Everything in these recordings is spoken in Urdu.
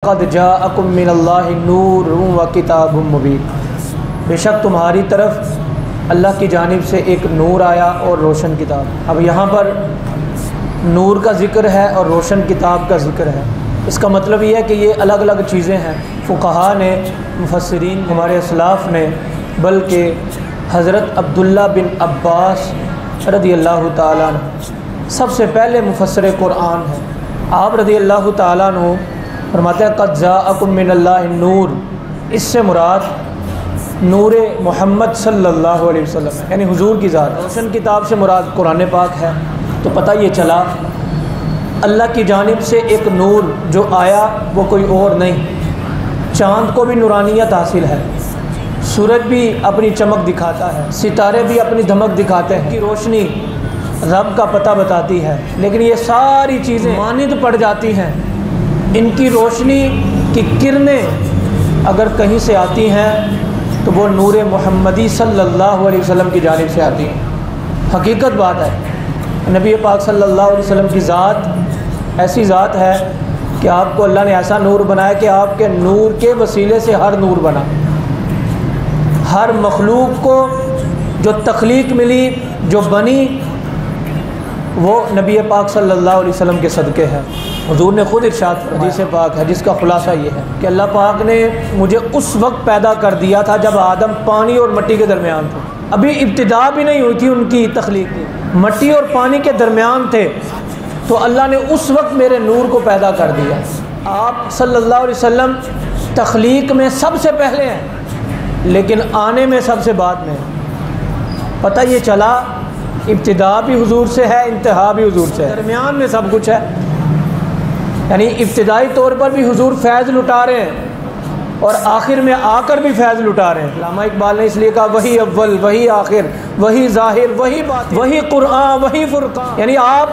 قد جاءکم من اللہ نور و کتاب مبین، بے شک تمہاری طرف اللہ کی جانب سے ایک نور آیا اور روشن کتاب۔ اب یہاں پر نور کا ذکر ہے اور روشن کتاب کا ذکر ہے، اس کا مطلب یہ ہے کہ یہ الگ الگ چیزیں ہیں۔ فقہاء نے، مفسرین، ہمارے اسلاف نے، بلکہ حضرت عبداللہ بن عباس رضی اللہ تعالیٰ عنہ سب سے پہلے مفسر قرآن ہیں۔ آپ رضی اللہ تعالیٰ عنہ فرماتے ہیں قد جاءکم من اللہ نور، اس سے مراد نور محمد صلی اللہ علیہ وسلم ہے، یعنی حضور کی ذات۔ روشن کتاب سے مراد قرآن پاک ہے۔ تو پتہ یہ چلا اللہ کی جانب سے ایک نور جو آیا وہ کوئی اور نہیں، چاند کو بھی نورانیت حاصل ہے، سورج بھی اپنی چمک دکھاتا ہے، ستارے بھی اپنی دھمک دکھاتے ہیں، کی روشنی رب کا پتہ بتاتی ہے، لیکن یہ ساری چیزیں مانند پڑ جاتی ہیں۔ ان کی روشنی کی کرنیں اگر کہیں سے آتی ہیں تو وہ نور محمدی صلی اللہ علیہ وسلم کی جانب سے آتی ہیں۔ حقیقت بات ہے، نبی پاک صلی اللہ علیہ وسلم کی ذات ایسی ذات ہے کہ آپ کو اللہ نے ایسا نور بنایا کہ آپ کے نور کے وسیلے سے ہر نور بنا۔ ہر مخلوق کو جو تخلیق ملی، جو بنی، وہ نبی پاک صلی اللہ علیہ وسلم کے صدقے ہے۔ حضور نے خود ارشاد فرمایا، حدیث پاک ہے جس کا خلاصہ یہ ہے کہ اللہ پاک نے مجھے اس وقت پیدا کر دیا تھا جب آدم پانی اور مٹی کے درمیان تھے، ابھی ابتدا بھی نہیں ہوئی تھی ان کی تخلیق کی، مٹی اور پانی کے درمیان تھے، تو اللہ نے اس وقت میرے نور کو پیدا کر دیا۔ آپ صلی اللہ علیہ وسلم تخلیق میں سب سے پہلے ہیں، لیکن آنے میں سب سے بعد میں۔ پتہ یہ چلا ابتدا بھی حضور سے ہے، انتہا بھی حضور سے ہے، درمیان میں سب کچھ ہے۔ یعنی ابتدائی طور پر بھی حضور فیض لٹا رہے ہیں اور آخر میں آ کر بھی فیض لٹا رہے ہیں۔ علامہ اقبال نے اس لیے کہا وہی اول، وہی آخر، وہی ظاہر، وہی باطن، وہی قرآن، وہی فرقان۔ یعنی آپ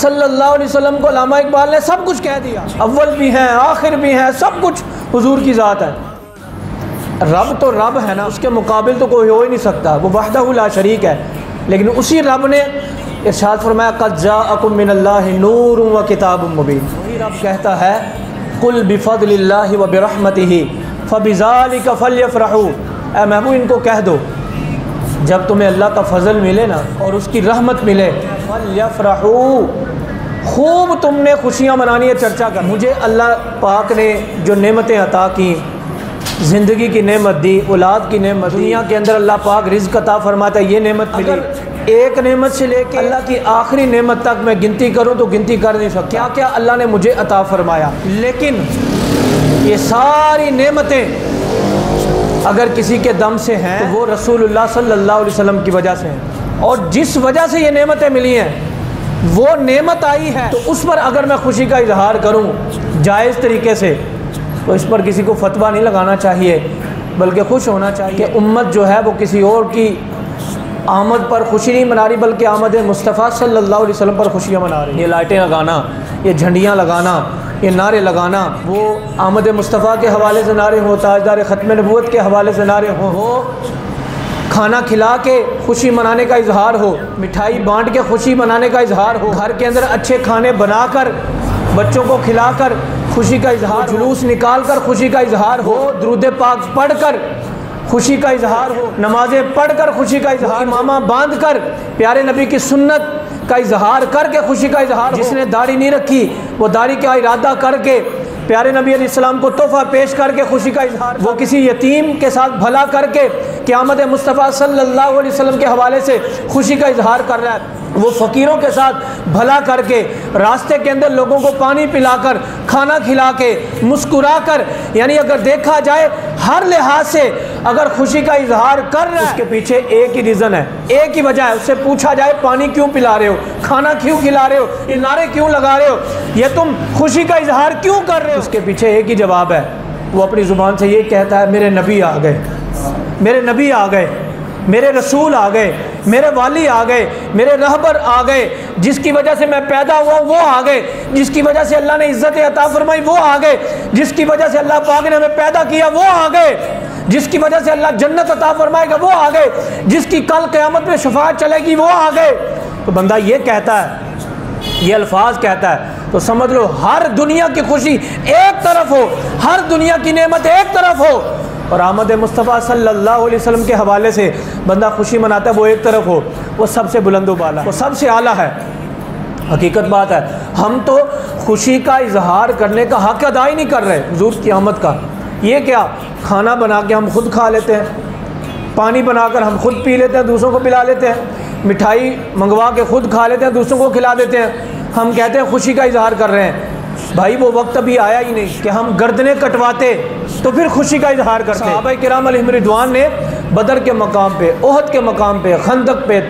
صلی اللہ علیہ وسلم کو علامہ اقبال نے سب کچھ کہہ دیا، اول بھی ہیں، آخر بھی ہیں، سب کچھ حضور کی ذات ہے۔ رب تو رب ہے نا، اس کے مقابل تو کوئی ہو ہی نہیں سکتا، وہ وحدہ لا شریک ہے، لیکن اسی رب نے ارشاد فرمایا قد جاءکم من اللہ نور و کتاب مبین۔ وہی رب کہتا ہے قل بفضل اللہ و برحمتہ فبذالک فلیفرحوا، اے محبوب ان کو کہہ دو جب تمہیں اللہ کا فضل ملے نا اور اس کی رحمت ملے، فلیفرحوا، خوب تم نے خوشیاں منانی ہے، چرچا کر۔ مجھے اللہ پاک نے جو نعمتیں عطا کی، زندگی کی نعمت دی، اولاد کی نعمت، دنیا کے اندر اللہ پاک رزق عطا فرماتا ہے، یہ نعمت ملی۔ ایک نعمت سے لے کے اللہ کی آخری نعمت تک میں گنتی کروں تو گنتی کر نہیں سکتا، کیا کیا اللہ نے مجھے عطا فرمایا۔ لیکن یہ ساری نعمتیں اگر کسی کے دم سے ہیں تو وہ رسول اللہ صلی اللہ علیہ وسلم کی وجہ سے ہیں، اور جس وجہ سے یہ نعمتیں ملی ہیں وہ نعمت آئی ہے، تو اس پر اگر میں خوشی کا اظہار کروں جائز طریقے سے تو اس پر کسی کو فتویٰ نہیں لگانا چاہیے، بلکہ خوش ہونا چاہیے کہ امت جو ہے وہ کسی اور کی آمد پر خوشی نہیں منا رہی، بلکہ آمد مصطفیٰ صلی اللہ علیہ وسلم پر خوشیاں منا رہی۔ یہ لائٹیں لگانا، یہ جھنڈیاں لگانا، یہ نعرے لگانا، وہ آمد مصطفیٰ کے حوالے سے نعرے ہوں، تاجدار ختم نبوت کے حوالے سے نعرے ہوں، وہ کھانا کھلا کے خوشی منانے کا اظہار ہو، مٹھائی بانٹ کے خوشی منانے کا اظہار ہو، گھر کے اندر اچھے کھانے بنا کر بچوں کو کھلا کر خوشی کا اظہار، جلوس نکال کر خوشی کا اظہار ہو، درود پاک پڑھ کر خوشی کا اظہار ہو، نمازیں پڑھ کر خوشی کا اظہار، امامہ باندھ کر پیارے نبی کی سنت کا اظہار کر کے خوشی کا اظہار ہو، جس نے داڑھی نہیں رکھی وہ داڑھی کا ارادہ کر کے پیارے نبی علیہ السلام کو تحفہ پیش کر کے خوشی کا اظہار، وہ کسی یتیم کے ساتھ بھلا کر کے قیامت مصطفیٰ صلی اللہ علیہ وسلم کے حوالے سے خوشی کا اظہار کر رہا ہے، وہ فقیروں کے ساتھ بھلا کر کے راستے کے اندر لوگوں کو پانی پلا کر، کھانا کھلا کے، مسکرا کر، یعنی اگر دیکھا جائے ہر لحاظ سے اگر خوشی کا اظہار کر رہا ہے، اس کے پیچھے ایک ہی ریزن ہے، ایک ہی وجہ ہے، اس سے پوچھا جائے پانی کیوں پلا رہے ہو، کھانا کیوں کھلا رہے ہو، یہ نعرے کیوں لگا رہے ہو، یہ تم خوشی کا اظہار کیوں کر رہے ہو، اس کے پیچھے ایک ہی جواب ہے، وہ اپنی زبان سے یہ کہتا ہے میرے نبی آ گئے، میرے نبی آ گئے، میرے رسول آ گئے، میرے والی آ گئے، میرے رہبر آ گئے، جس کی وجہ سے میں پیدا ہوا وہ آ گئے، جس کی وجہ سے اللہ نے عزت عطا فرمائی وہ آ گئے، جس کی وجہ سے اللہ پاک نے ہمیں پیدا کیا وہ آ گئے، جس کی وجہ سے اللہ جنت عطا فرمائے گا وہ آ گئے، جس کی کل قیامت میں شفاعت چلے گی وہ آ گئے۔ تو بندہ یہ کہتا ہے، یہ الفاظ کہتا ہے تو سمجھ لو ہر دنیا کی خوشی ایک طرف ہو، ہر دنیا کی نعمت ایک طرف ہو، اور آمد مصطفیٰ صلی اللہ علیہ وسلم کے حوالے سے بندہ خوشی مناتا ہے وہ ایک طرف ہو، وہ سب سے بلند و بالا، وہ سب سے اعلیٰ ہے۔ حقیقت بات ہے ہم تو خوشی کا اظہار کرنے کا حق ادا ہی نہیں کر رہے حضور کی آمد کا۔ یہ کیا، کھانا بنا کے ہم خود کھا لیتے ہیں، پانی بنا کر ہم خود پی لیتے ہیں، دوسروں کو پلا لیتے ہیں، مٹھائی منگوا کے خود کھا لیتے ہیں، دوسروں کو کھلا دیتے ہیں، ہم کہتے ہیں خوشی کا اظہار کر رہے ہیں۔ بھائی وہ وقت ابھی آیا ہی نہیں کہ ہم گردنیں کٹواتے تو پھر خوشی کا اظہار کرتے۔ صحابہ کرام علیہم رضوان نے بدر کے مقام پہ، احد کے مقام پہ، خندق پہ